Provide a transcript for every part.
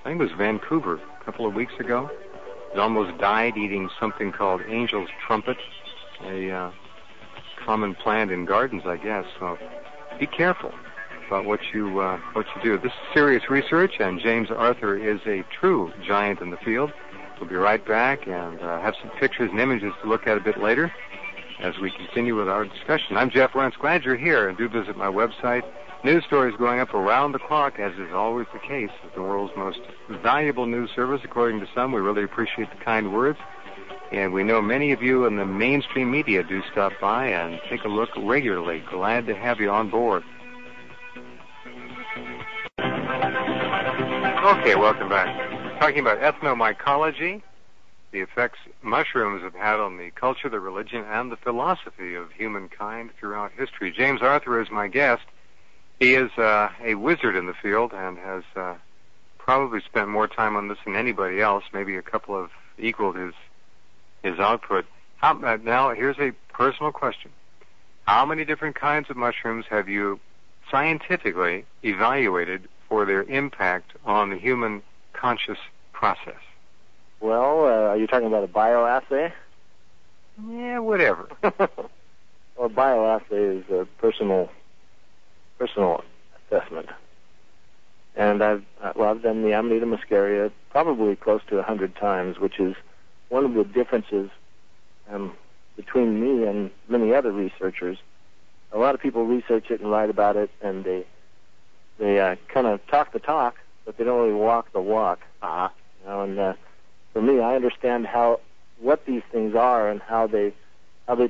think it was Vancouver, a couple of weeks ago. He almost died eating something called angel's trumpet, a common plant in gardens, I guess. So be careful about what you do. This is serious research, and James Arthur is a true giant in the field. We'll be right back and have some pictures and images to look at a bit later as we continue with our discussion. I'm Jeff Lentz. Glad you're here, and do visit my website. News stories going up around the clock, as is always the case. It's the world's most valuable news service, according to some. We really appreciate the kind words. And we know many of you in the mainstream media do stop by and take a look regularly. Glad to have you on board. Okay, welcome back. Talking about ethno-mycology, the effects mushrooms have had on the culture, the religion, and the philosophy of humankind throughout history. James Arthur is my guest. He is a wizard in the field and has probably spent more time on this than anybody else, maybe a couple of equaled his output. Now, here's a personal question. How many different kinds of mushrooms have you scientifically evaluated for their impact on the human conscious process? Well, are you talking about a bioassay? Yeah, whatever. Well, bioassay is a personal assessment. And I've done the Amanita muscaria probably close to 100 times, which is one of the differences between me and many other researchers. A lot of people research it and write about it, and they kind of talk the talk, but they don't really walk the walk. Uh-huh. You know, and for me, I understand what these things are and how they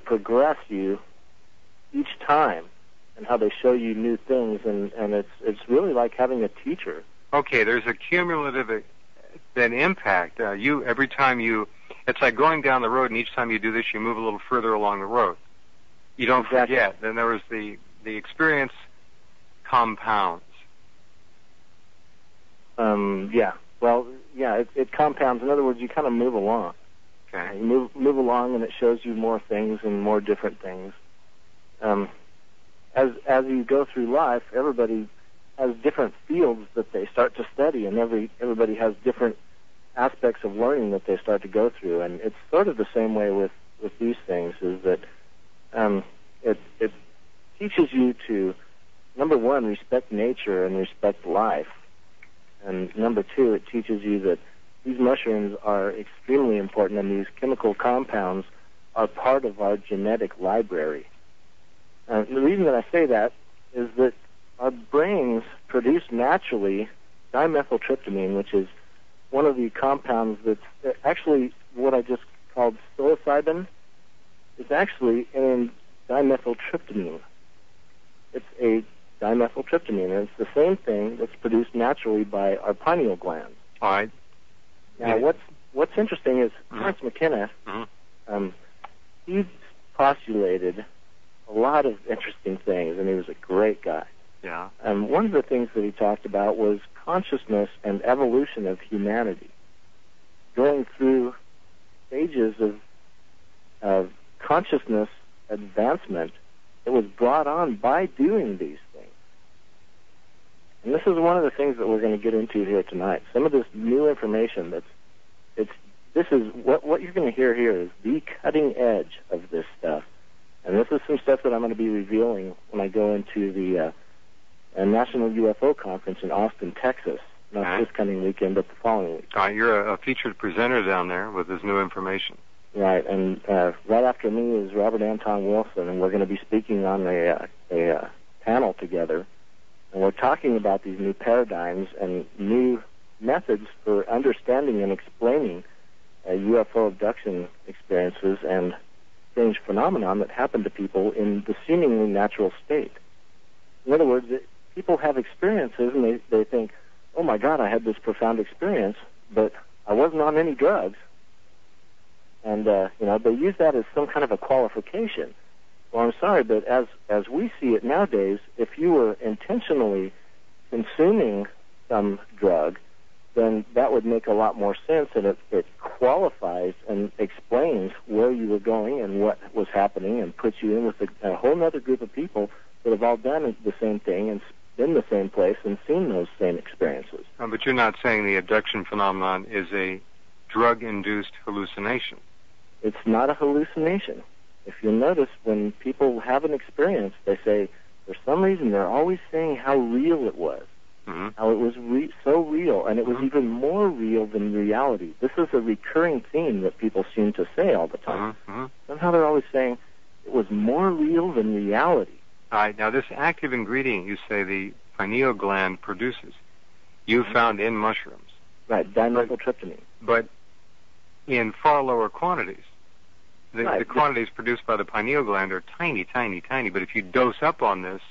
progress you each time, and how they show you new things, and it's really like having a teacher. Okay, there's a cumulative then impact. Every time it's like going down the road, and each time you do this, you move a little further along the road. You don't forget. Then there was the experience compounds. Yeah. Well, yeah, it compounds. In other words, you kind of move along. Okay. You move along, and it shows you more things and more different things. As you go through life, everybody has different fields that they start to study, and everybody has different aspects of learning that they start to go through. And it's sort of the same way with these things, is that it teaches you to, number one, respect nature and respect life. And number two, it teaches you that these mushrooms are extremely important, and these chemical compounds are part of our genetic library. The reason that I say that is that our brains produce naturally dimethyltryptamine, which is one of the compounds that's actually what I just called psilocybin. It's actually in dimethyltryptamine. It's a dimethyltryptamine, and it's the same thing that's produced naturally by our pineal gland. All right. Now, what's interesting is Terence McKenna, he postulated a lot of interesting things, and he was a great guy. Yeah. One of the things that he talked about was consciousness and evolution of humanity, going through stages of consciousness advancement that was brought on by doing these things. And this is one of the things that we're going to get into here tonight. Some of this new information this is what you're going to hear here is the cutting edge of this stuff. And this is some stuff that I'm going to be revealing when I go into the National UFO Conference in Austin, Texas. Not this coming weekend, but the following week. You're a featured presenter down there with this new information. Right, and right after me is Robert Anton Wilson, and we're going to be speaking on a panel together. And we're talking about these new paradigms and new methods for understanding and explaining UFO abduction experiences and strange phenomenon that happen to people in the seemingly natural state. In other words, people have experiences, and they think, oh my God, I had this profound experience, but I wasn't on any drugs. And, they use that as some kind of a qualification. Well, I'm sorry, but as we see it nowadays, if you were intentionally consuming some drug, then that would make a lot more sense, and it qualifies and explains where you were going and what was happening, and puts you in with a whole other group of people that have all done the same thing and been the same place and seen those same experiences. But you're not saying the abduction phenomenon is a drug-induced hallucination. It's not a hallucination. If you'll notice, when people have an experience, they say, for some reason, they're always saying how real it was, how it was so real, and it was even more real than reality. This is a recurring theme that people seem to say all the time. Somehow they're always saying it was more real than reality. All right. Now, this active ingredient you say the pineal gland produces, you found in mushrooms. Right, dimethyltryptamine. But in far lower quantities. The quantities produced by the pineal gland are tiny, tiny, tiny. But if you dose up on this,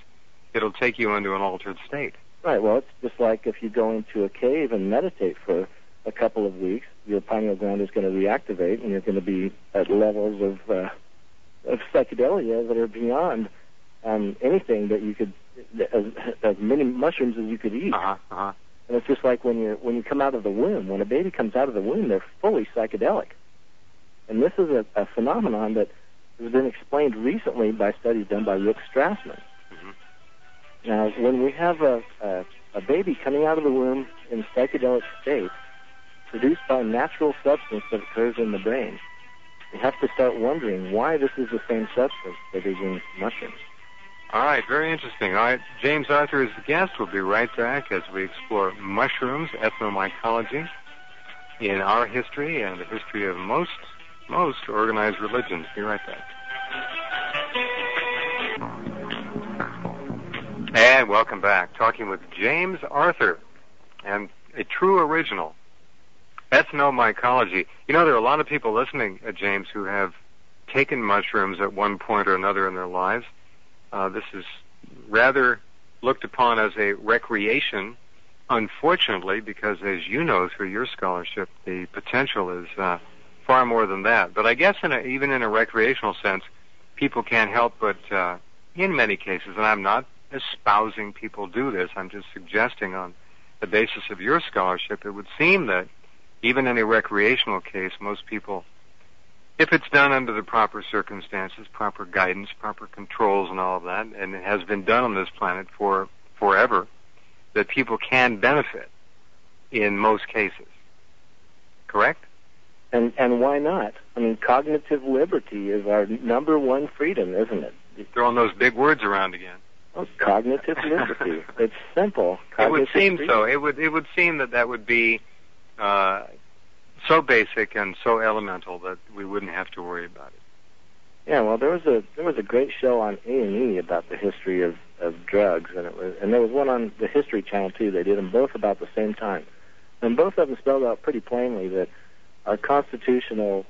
it'll take you into an altered state. Right. Well, it's just like if you go into a cave and meditate for a couple of weeks, your pineal gland is going to reactivate, and you're going to be at levels of psychedelia that are beyond anything that you could, as many mushrooms as you could eat. And it's just like when you come out of the womb. When a baby comes out of the womb, they're fully psychedelic. And this is a phenomenon that has been explained recently by studies done by Rick Strassman. Now, when we have a baby coming out of the womb in psychedelic state, produced by a natural substance that occurs in the brain, we have to start wondering why this is the same substance that is in mushrooms. All right, very interesting. All right, James Arthur is the guest. We'll be right back as we explore mushrooms, ethno-mycology, in our history and the history of most organized religions. Be right back. And welcome back. Talking with James Arthur, and a true original, ethno-mycology. You know, there are a lot of people listening, James, who have taken mushrooms at one point or another in their lives. This is rather looked upon as a recreation, unfortunately, because as you know through your scholarship, the potential is far more than that. But I guess even in a recreational sense, people can't help but, in many cases, and I'm not espousing people do this, I'm just suggesting on the basis of your scholarship, it would seem that even in a recreational case, most people, if it's done under the proper circumstances, proper guidance, proper controls and all of that, and it has been done on this planet for forever, that people can benefit in most cases. Correct? And why not? I mean, cognitive liberty is our number one freedom, isn't it? Throwing those big words around again. Oh, cognitive liberty. It's simple. It would seem freedom. so. It would seem that would be so basic and so elemental that we wouldn't have to worry about it. Yeah, well, there was a great show on A&E about the history of drugs, and there was one on the History Channel too. They did them both about the same time, and both of them spelled out pretty plainly that our constitutional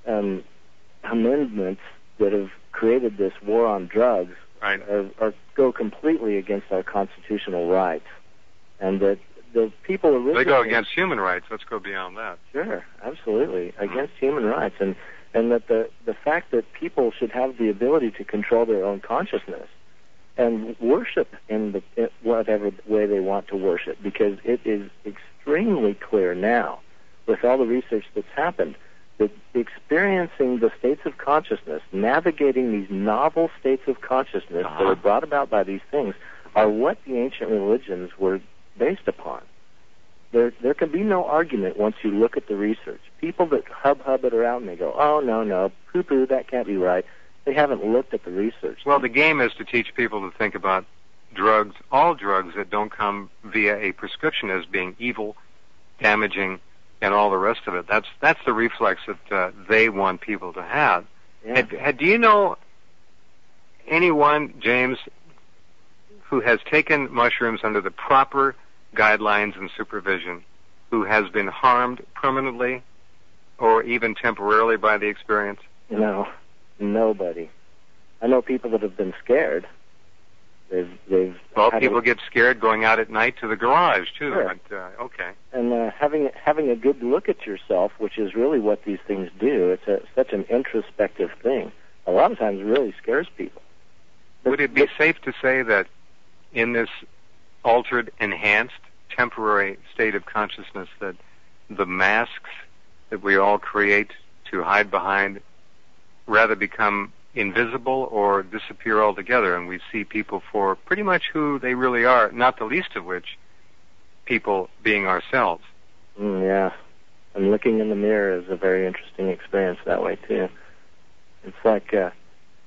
amendments that have created this war on drugs go completely against our constitutional rights, and that the people originally... They go against human rights. Let's go beyond that. Sure, absolutely, against human rights, and that the fact that people should have the ability to control their own consciousness and worship in whatever way they want to worship, because it is extremely clear now, with all the research that's happened, that experiencing the states of consciousness, navigating these novel states of consciousness that are brought about by these things, are what the ancient religions were based upon. There can be no argument once you look at the research. People that hub it around and they go, oh, no, poo-poo, that can't be right. They haven't looked at the research. Well, the game is to teach people to think about drugs, all drugs that don't come via a prescription, as being evil, damaging, and all the rest of it. That's the reflex that they want people to have. Yeah. Do you know anyone, James, who has taken mushrooms under the proper guidelines and supervision, who has been harmed permanently or even temporarily by the experience? No, nobody. I know people that have been scared. People get scared going out at night to the garage too. Sure. But, okay. And having a good look at yourself, which is really what these things do. It's such an introspective thing. A lot of times, it really scares people. Would it be safe to say that in this altered, enhanced, temporary state of consciousness, that the masks that we all create to hide behind rather become invisible or disappear altogether, and we see people for pretty much who they really are, not the least of which people being ourselves. Yeah. And looking in the mirror is a very interesting experience that way, too. It's like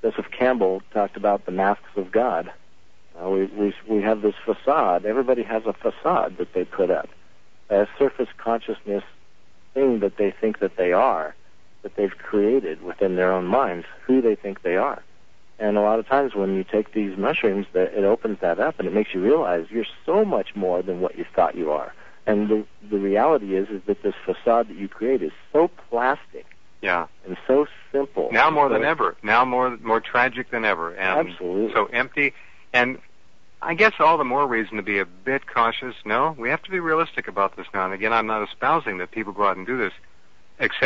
Joseph Campbell talked about the masks of God. We have this facade. Everybody has a facade that they put up, a surface consciousness thing that they think that they are, that they've created within their own minds, who they think they are. And a lot of times when you take these mushrooms, it opens that up and it makes you realize you're so much more than what you thought you are. And the reality is that this facade that you create is so plastic. Yeah. And so simple. Now more than ever. Now more tragic than ever. And absolutely. So empty. And I guess all the more reason to be a bit cautious. No, we have to be realistic about this now. And again, I'm not espousing that people go out and do this, except